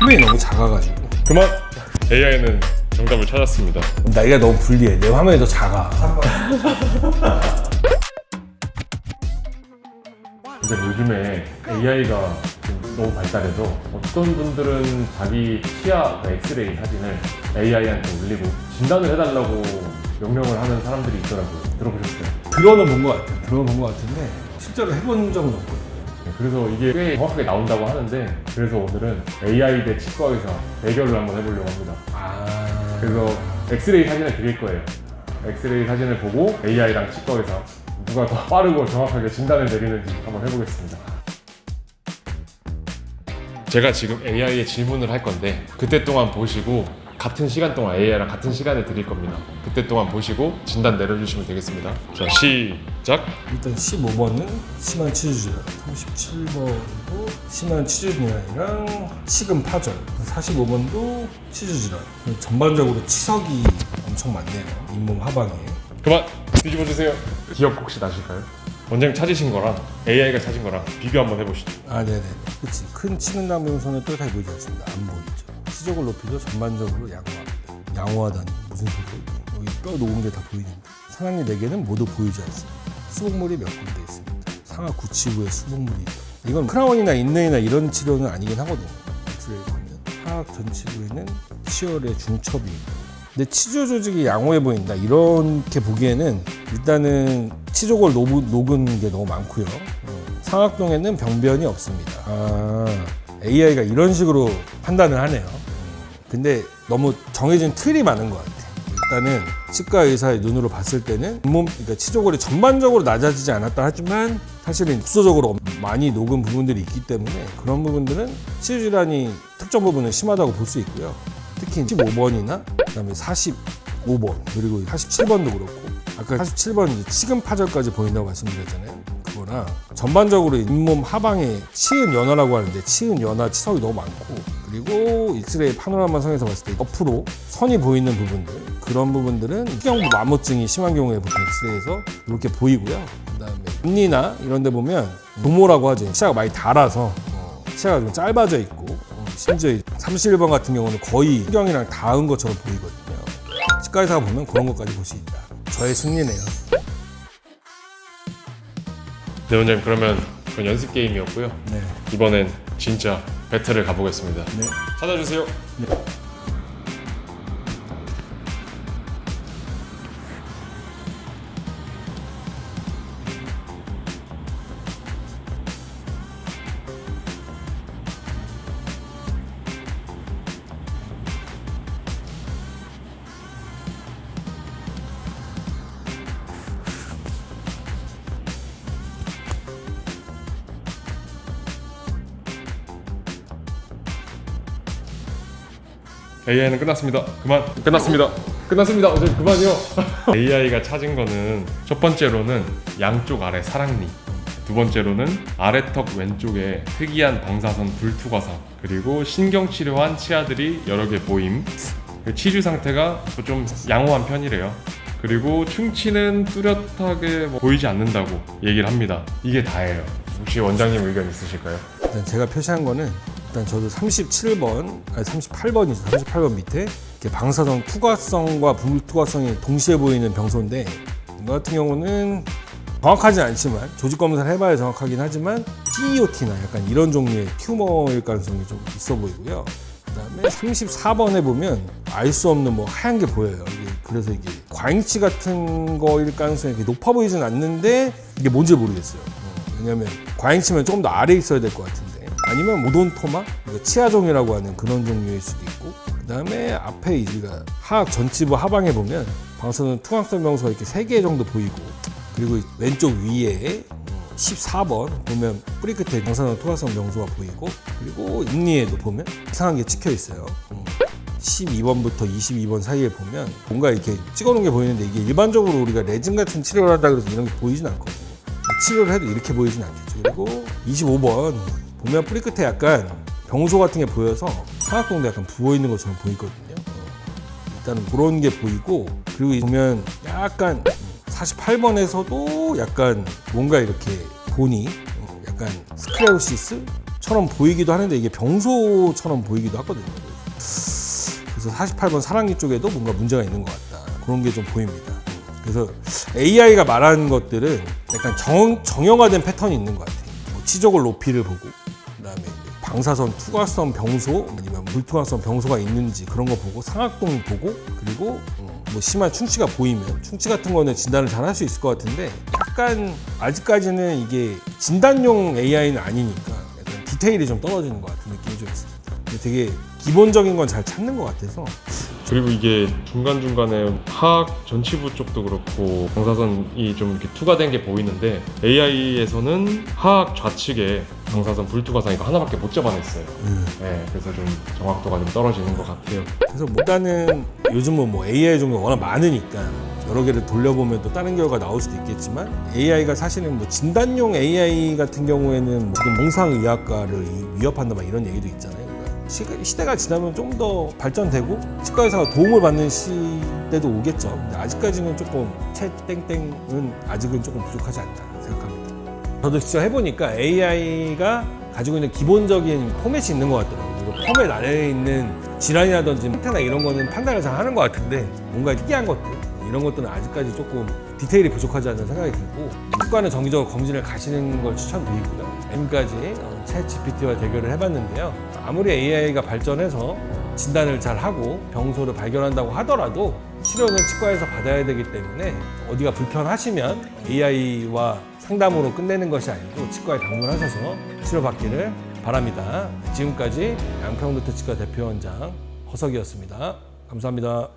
화면이 너무 작아가지고. 그만! AI는 정답을 찾았습니다. 나이가 너무 불리해. 내 화면이 더 작아. 근데 요즘에 AI가 너무 발달해서 어떤 분들은 자기 치아 엑스레이 사진을 AI한테 올리고 진단을 해달라고 명령을 하는 사람들이 있더라고요. 들어보셨어요? 들어는 본 것 같아요. 들어는 본 것 같은데 실제로 해본 적은 없거든요. 네, 그래서 이게 꽤 정확하게 나온다고 하는데 그래서 오늘은 AI 대 치과 의사 대결을 한번 해보려고 합니다. 그래서 엑스레이 사진을 드릴 거예요. 엑스레이 사진을 보고 AI랑 치과 의사 누가 더 빠르고 정확하게 진단을 내리는지 한번 해보겠습니다. 제가 지금 AI에 질문을 할 건데 그때 동안 보시고 같은 시간 동안 AI랑 같은 시간을 드릴 겁니다. 그때 동안 보시고 진단 내려주시면 되겠습니다. 자, 시작! 일단 15번은 심한 치주질환, 37번도 심한 치주질환이랑 식은 파절, 45번도 치주질환. 전반적으로 치석이 엄청 많네요. 잇몸 하방에. 그만! 뒤집어주세요. 기억 혹시 나실까요? 원장님 찾으신 거랑 AI가 찾은 거랑 비교 한번 해보시죠. 아, 네네. 그치. 큰 치근당 병선은 뚜렷하게 보이지 않습니다. 안 보이죠. 치족을 높이도 전반적으로 양호합니다. 양호하다니 무슨 소리예요? 여기 뼈 녹은 게 다 보이는데 상악리 4개는 모두 보이지 않습니다. 수복물이 몇 군데 있습니다. 상하 구치부에 수복물이 있다. 이건 크라운이나 인내이나 이런 치료는 아니긴 하거든요. 엑스레이 보면 하악 전치부에는 치열의 중첩이 있고 근데 치주 조직이 양호해 보인다 이렇게 보기에는 일단은 치족을 녹은 게 너무 많고요. 상악동에는 병변이 없습니다. AI가 이런 식으로 판단을 하네요. 근데 너무 정해진 틀이 많은 것 같아요. 일단은 치과 의사의 눈으로 봤을 때는 잇몸, 그러니까 치조골이 전반적으로 낮아지지 않았다 하지만 사실은 국소적으로 많이 녹은 부분들이 있기 때문에 그런 부분들은 치주질환이 특정 부분은 심하다고 볼 수 있고요. 특히 15번이나 그다음에 45번 그리고 47번도 그렇고 아까 47번 치근 파절까지 보인다고 말씀드렸잖아요. 그거랑 전반적으로 잇몸 하방에 치은 연화라고 하는데 치은 연화 치석이 너무 많고 그리고 엑스레이 파노라마 성에서 봤을 때 옆으로 선이 보이는 부분들 그런 부분들은 희경부 마모증이 심한 경우에 보통 엑스레이에서 이렇게 보이고요. 그다음에 앞니나 이런 데 보면 노모라고 하죠. 치아가 많이 닳아서 치아가 좀 짧아져 있고 심지어 31번 같은 경우는 거의 희경이랑 닿은 것처럼 보이거든요. 치과 의사가 보면 그런 것까지 볼 수 있다. 저의 승리네요. 네, 원장님 그러면 그건 연습 게임이었고요. 네. 이번엔 진짜 배틀을 가보겠습니다. 네. 찾아주세요. 네. AI는 끝났습니다. 그만. 끝났습니다. 끝났습니다. 어제 그만요. AI가 찾은 거는 첫 번째로는 양쪽 아래 사랑니, 두 번째로는 아래턱 왼쪽에 특이한 방사선 불투과상, 그리고 신경치료한 치아들이 여러 개 보임. 치주 상태가 좀 양호한 편이래요. 그리고 충치는 뚜렷하게 보이지 않는다고 얘기를 합니다. 이게 다예요. 혹시 원장님 의견 있으실까요? 일단 제가 표시한 거는 일단 저도 37번, 아니 38번이죠. 38번 밑에 이렇게 방사선 투과성과 불투과성이 동시에 보이는 병소인데 이거 같은 경우는 정확하진 않지만 조직 검사를 해봐야 정확하긴 하지만 PEOT나 약간 이런 종류의 튜머일 가능성이 좀 있어 보이고요. 그다음에 34번에 보면 알 수 없는 뭐 하얀 게 보여요. 그래서 이게 과잉치 같은 거일 가능성이 높아 보이진 않는데 이게 뭔지 모르겠어요. 왜냐면 과잉치면 조금 더 아래에 있어야 될 것 같은데 아니면 모돈토마, 치아종이라고 하는 그런 종류일 수도 있고 그 다음에 앞에 우리가 하악 전치부 하방에 보면 방사선 투과성 병소가 이렇게 3개 정도 보이고 그리고 왼쪽 위에 14번 보면 뿌리 끝에 방사선 투과성 병소가 보이고 그리고 인니에도 보면 이상한 게 찍혀 있어요. 12번부터 22번 사이에 보면 뭔가 이렇게 찍어놓은 게 보이는데 이게 일반적으로 우리가 레진 같은 치료를 하다 그래서 이런 게 보이진 않거든요. 치료를 해도 이렇게 보이진 않겠죠. 그리고 25번 보면 뿌리 끝에 약간 병소 같은 게 보여서 상악동도 약간 부어있는 것처럼 보이거든요. 일단은 그런 게 보이고 그리고 보면 약간 48번에서도 약간 뭔가 이렇게 보니 약간 스크레로시스처럼 병소처럼 보이기도 하는데 이게 병소처럼 보이기도 하거든요. 그래서 48번 사랑니 쪽에도 뭔가 문제가 있는 것 같다. 그런 게 좀 보입니다. 그래서 AI가 말하는 것들은 약간 정형화된 패턴이 있는 것 같아요. 뭐 치저골 높이를 보고, 그다음에 이제 방사선 투과성 병소 아니면 물투과성 병소가 있는지 그런 거 보고, 상악동 보고, 그리고 뭐 심한 충치가 보이면 충치 같은 거는 진단을 잘 할 수 있을 것 같은데, 약간 아직까지는 이게 진단용 AI는 아니니까 약간 디테일이 좀 떨어지는 것 같은 느낌이 좀 있습니다. 근데 되게 기본적인 건 잘 찾는 것 같아서. 그리고 이게 중간중간에 하악 전치부 쪽도 그렇고 방사선이 좀 이렇게 투과된 게 보이는데 AI에서는 하악 좌측에 방사선 불투과상 이거 하나밖에 못 잡아냈어요. 네, 그래서 좀 정확도가 좀 떨어지는 것 같아요. 그래서 일단은 요즘은 뭐 AI 종류가 워낙 많으니까 여러 개를 돌려보면 또 다른 결과가 나올 수도 있겠지만, AI가 사실은 뭐 진단용 AI 같은 경우에는 뭐 지금 몽상의학과를 위협한다 막 이런 얘기도 있잖아요. 시대가 지나면 좀 더 발전되고 치과 의사가 도움을 받는 시대도 오겠죠. 근데 아직까지는 조금 땡땡은 아직은 조금 부족하지 않나 생각합니다. 저도 직접 해보니까 AI가 가지고 있는 기본적인 포맷이 있는 것 같더라고요. 그리고 포맷 아래에 있는 질환이라든지 형태나 이런 거는 판단을 잘 하는 것 같은데, 뭔가 특이한 것들 이런 것들은 아직까지 조금 디테일이 부족하지 않는 생각이 들고, 치과는 정기적으로 검진을 가시는 걸 추천드리고요. 지금까지 챗 GPT와 대결을 해봤는데요. 아무리 AI가 발전해서 진단을 잘 하고 병소를 발견한다고 하더라도 치료는 치과에서 받아야 되기 때문에, 어디가 불편하시면 AI와 상담으로 끝내는 것이 아니고 치과에 방문하셔서 치료받기를 바랍니다. 지금까지 양평도트치과 대표원장 허석이었습니다. 감사합니다.